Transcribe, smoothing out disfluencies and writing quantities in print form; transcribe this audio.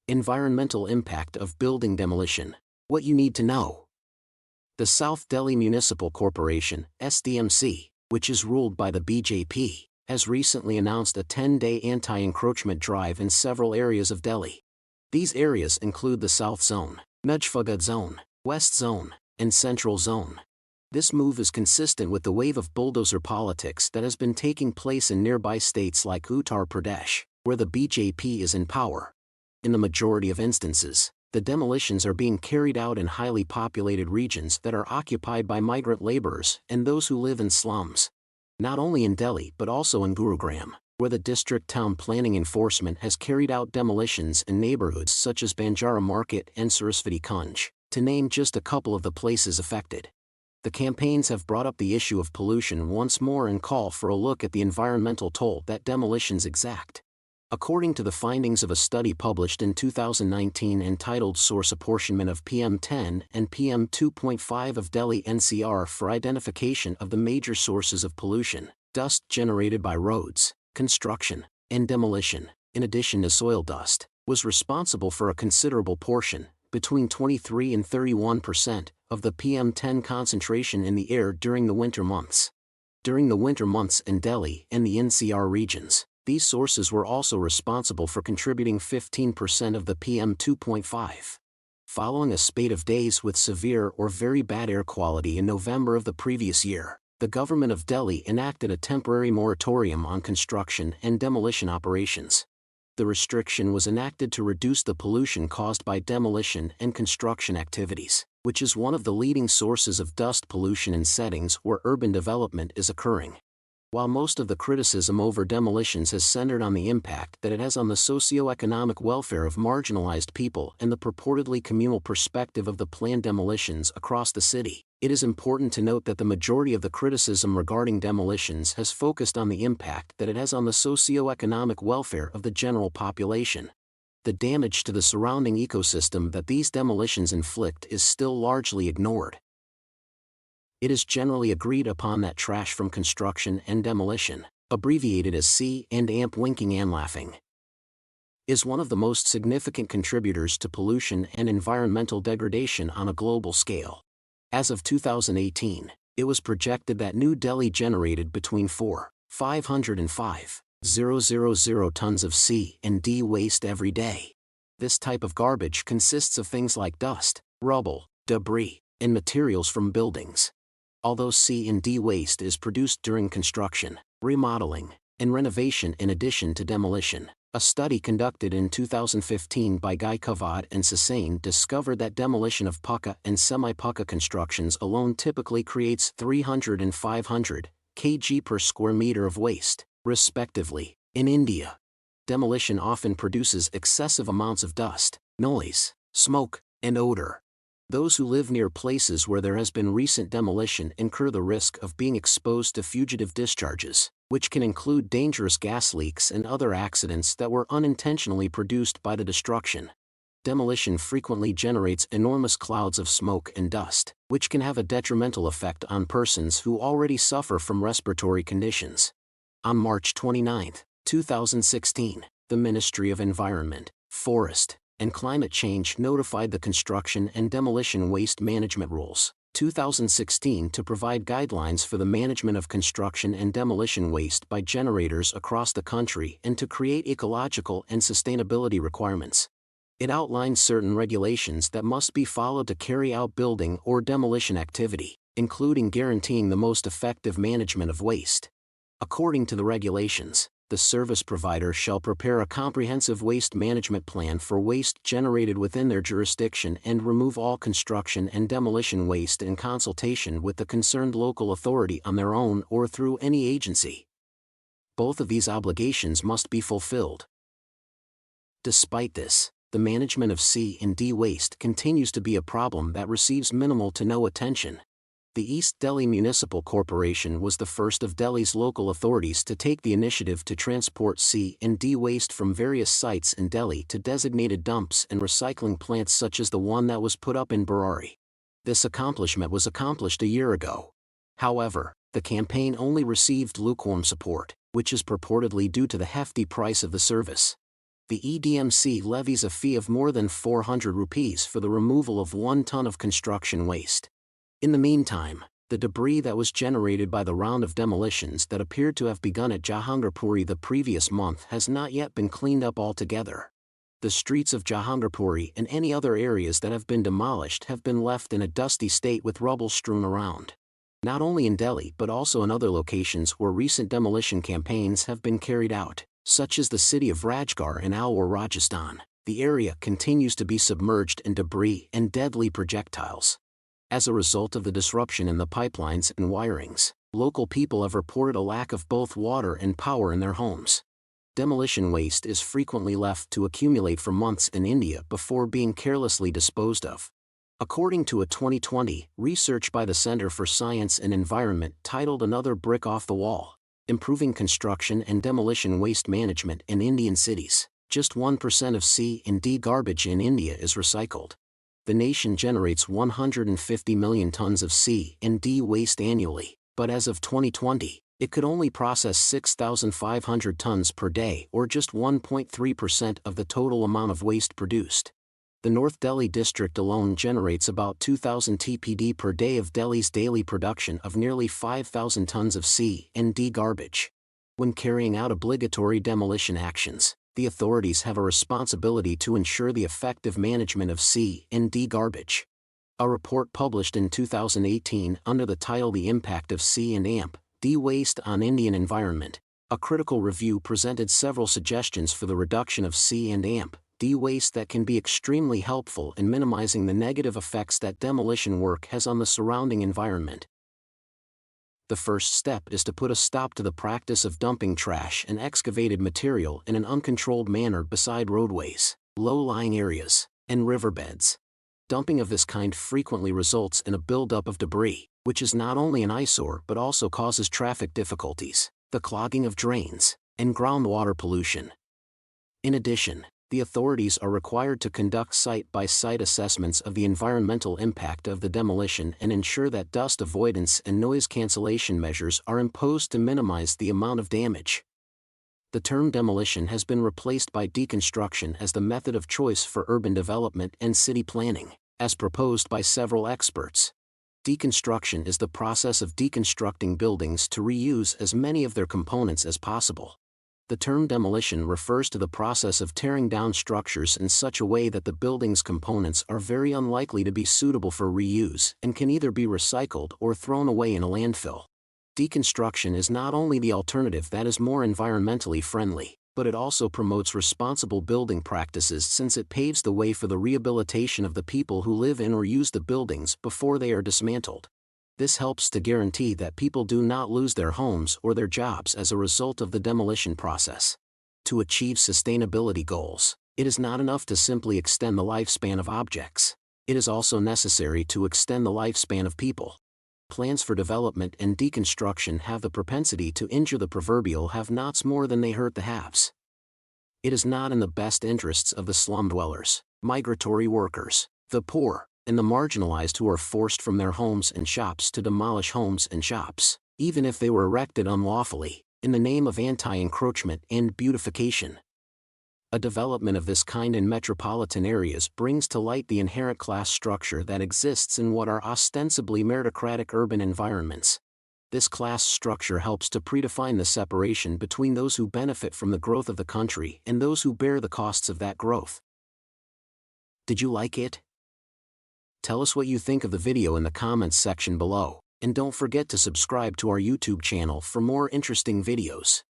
Environmental impact of building demolition. What you need to know. The South Delhi Municipal Corporation, SDMC, which is ruled by the BJP, has recently announced a 10-day anti-encroachment drive in several areas of Delhi. These areas include the South Zone, Mujfagad Zone, West Zone, and Central Zone. This move is consistent with the wave of bulldozer politics that has been taking place in nearby states like Uttar Pradesh, where the BJP is in power. In the majority of instances, the demolitions are being carried out in highly populated regions that are occupied by migrant laborers and those who live in slums. Not only in Delhi but also in Gurugram, where the district town planning enforcement has carried out demolitions in neighborhoods such as Banjara Market and Sarasvati Kunj, to name just a couple of the places affected. The campaigns have brought up the issue of pollution once more and call for a look at the environmental toll that demolitions exact. According to the findings of a study published in 2019 entitled Source Apportionment of PM10 and PM2.5 of Delhi NCR for Identification of the Major Sources of Pollution, dust generated by roads, construction, and demolition, in addition to soil dust, was responsible for a considerable portion, between 23 and 31%, of the PM10 concentration in the air during the winter months. During the winter months in Delhi and the NCR regions, these sources were also responsible for contributing 15% of the PM2.5. Following a spate of days with severe or very bad air quality in November of the previous year, the government of Delhi enacted a temporary moratorium on construction and demolition operations. The restriction was enacted to reduce the pollution caused by demolition and construction activities, which is one of the leading sources of dust pollution in settings where urban development is occurring. While most of the criticism over demolitions has centered on the impact that it has on the socio-economic welfare of marginalized people and the purportedly communal perspective of the planned demolitions across the city, it is important to note that the majority of the criticism regarding demolitions has focused on the impact that it has on the socio-economic welfare of the general population. The damage to the surrounding ecosystem that these demolitions inflict is still largely ignored. It is generally agreed upon that trash from construction and demolition, abbreviated as C and AMP winking and laughing, is one of the most significant contributors to pollution and environmental degradation on a global scale. As of 2018, it was projected that New Delhi generated between 4,500 and 5,000 tons of C and D waste every day. This type of garbage consists of things like dust, rubble, debris, and materials from buildings. Although C and D waste is produced during construction, remodeling, and renovation in addition to demolition, a study conducted in 2015 by Gaikavad and Sasain discovered that demolition of pucca and semi-pucca constructions alone typically creates 300 and 500 kg per square meter of waste, respectively. In India, demolition often produces excessive amounts of dust, noise, smoke, and odor. Those who live near places where there has been recent demolition incur the risk of being exposed to fugitive discharges, which can include dangerous gas leaks and other accidents that were unintentionally produced by the destruction. Demolition frequently generates enormous clouds of smoke and dust, which can have a detrimental effect on persons who already suffer from respiratory conditions. On March 29, 2016, the Ministry of Environment, Forest, and Climate Change notified the Construction and Demolition Waste Management Rules, 2016 to provide guidelines for the management of construction and demolition waste by generators across the country and to create ecological and sustainability requirements. It outlines certain regulations that must be followed to carry out building or demolition activity, including guaranteeing the most effective management of waste. According to the regulations, the service provider shall prepare a comprehensive waste management plan for waste generated within their jurisdiction and remove all construction and demolition waste in consultation with the concerned local authority on their own or through any agency. Both of these obligations must be fulfilled. Despite this, the management of C and D waste continues to be a problem that receives minimal to no attention. The East Delhi Municipal Corporation was the first of Delhi's local authorities to take the initiative to transport C and D waste from various sites in Delhi to designated dumps and recycling plants such as the one that was put up in Barari. This accomplishment was accomplished a year ago. However, the campaign only received lukewarm support, which is purportedly due to the hefty price of the service. The EDMC levies a fee of more than 400 rupees for the removal of 1 ton of construction waste. In the meantime, the debris that was generated by the round of demolitions that appeared to have begun at Jahangirpuri the previous month has not yet been cleaned up altogether. The streets of Jahangirpuri and any other areas that have been demolished have been left in a dusty state with rubble strewn around. Not only in Delhi but also in other locations where recent demolition campaigns have been carried out, such as the city of Rajgarh in Alwar, Rajasthan. The area continues to be submerged in debris and deadly projectiles. As a result of the disruption in the pipelines and wirings, local people have reported a lack of both water and power in their homes. Demolition waste is frequently left to accumulate for months in India before being carelessly disposed of. According to a 2020 research by the Center for Science and Environment titled Another Brick Off the Wall, Improving Construction and Demolition Waste Management in Indian Cities, just 1% of C&D garbage in India is recycled. The nation generates 150 million tons of C&D waste annually, but as of 2020, it could only process 6,500 tons per day or just 1.3% of the total amount of waste produced. The North Delhi district alone generates about 2,000 TPD per day of Delhi's daily production of nearly 5,000 tons of C&D garbage. When carrying out obligatory demolition actions, the authorities have a responsibility to ensure the effective management of C&D garbage. A report published in 2018 under the title The Impact of C&D Waste on Indian Environment, a critical review presented several suggestions for the reduction of C&D waste that can be extremely helpful in minimizing the negative effects that demolition work has on the surrounding environment. The first step is to put a stop to the practice of dumping trash and excavated material in an uncontrolled manner beside roadways, low-lying areas, and riverbeds. Dumping of this kind frequently results in a buildup of debris, which is not only an eyesore but also causes traffic difficulties, the clogging of drains, and groundwater pollution. In addition, the authorities are required to conduct site-by-site assessments of the environmental impact of the demolition and ensure that dust avoidance and noise cancellation measures are imposed to minimize the amount of damage. The term demolition has been replaced by deconstruction as the method of choice for urban development and city planning, as proposed by several experts. Deconstruction is the process of deconstructing buildings to reuse as many of their components as possible. The term demolition refers to the process of tearing down structures in such a way that the building's components are very unlikely to be suitable for reuse and can either be recycled or thrown away in a landfill. Deconstruction is not only the alternative that is more environmentally friendly, but it also promotes responsible building practices since it paves the way for the rehabilitation of the people who live in or use the buildings before they are dismantled. This helps to guarantee that people do not lose their homes or their jobs as a result of the demolition process. To achieve sustainability goals, it is not enough to simply extend the lifespan of objects. It is also necessary to extend the lifespan of people. Plans for development and deconstruction have the propensity to injure the proverbial have-nots more than they hurt the haves. It is not in the best interests of the slum dwellers, migratory workers, the poor, and the marginalized who are forced from their homes and shops to demolish homes and shops, even if they were erected unlawfully, in the name of anti-encroachment and beautification. A development of this kind in metropolitan areas brings to light the inherent class structure that exists in what are ostensibly meritocratic urban environments. This class structure helps to predefine the separation between those who benefit from the growth of the country and those who bear the costs of that growth. Did you like it? Tell us what you think of the video in the comments section below, and don't forget to subscribe to our YouTube channel for more interesting videos.